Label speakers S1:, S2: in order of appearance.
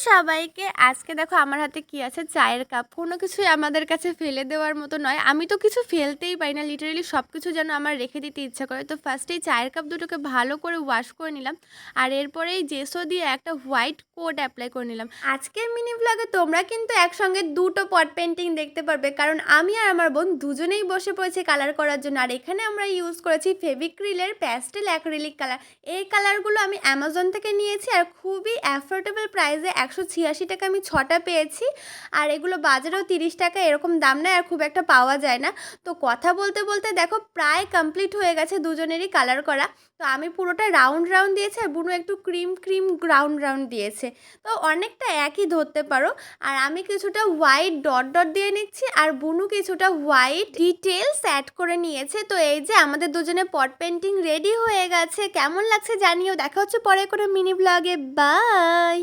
S1: সবাইকে। আজকে দেখো আমার হাতে কি আছে, চায়ের কাপ। কোনো কিছুই আমাদের কাছে ফেলে দেওয়ার মতো নয়। আমি তো কিছু ফেলতেই পারি না, লিটারেলি সব কিছু যেন আমার রেখে দিতে ইচ্ছা করে। তো ফার্স্টেই চায়ের কাপ দুটোকে ভালো করে ওয়াশ করে নিলাম, আর এরপরেই জেসো দিয়ে একটা হোয়াইট কোট অ্যাপ্লাই করে নিলাম। আজকের মিনি ব্লগে তোমরা কিন্তু একসঙ্গে দুটো পট পেন্টিং দেখতে পারবে, কারণ আমি আর আমার বোন দুজনেই বসে পড়েছি কালার করার জন্য। আর এখানে আমরা ইউজ করেছি ফেভিক্রিলের প্যাস্টেল অ্যাক্রিলিক কালার। এই কালারগুলো আমি অ্যামাজন থেকে নিয়েছি, আর খুবই অ্যাফোর্ডেবল প্রাইসে 186 টাকা আমি 6টা পেয়েছি। আর এগুলো বাজারেও 30 টাকা এরকম দাম নেয়, আর খুব একটা পাওয়া যায় না। তো কথা বলতে বলতে দেখো প্রায় কমপ্লিট হয়ে গেছে দুজনেরই কালার করা। তো আমি পুরোটা রাউন্ড রাউন্ড দিয়েছি, আর বুনু একটু ক্রিম ক্রিম রাউন্ড রাউন্ড দিয়েছে। তো অনেকটা একই ধরতে পারো। আর আমি কিছুটা হোয়াইট ডট ডট দিয়ে নিচ্ছি, আর বুনু কিছুটা হোয়াইট ডিটেলস অ্যাড করে নিয়েছে। তো এই যে আমাদের দুজনে পট পেন্টিং রেডি হয়ে গেছে। কেমন লাগছে জানিও। দেখা হচ্ছে পরে কোনো মিনি ব্লগে। বাই।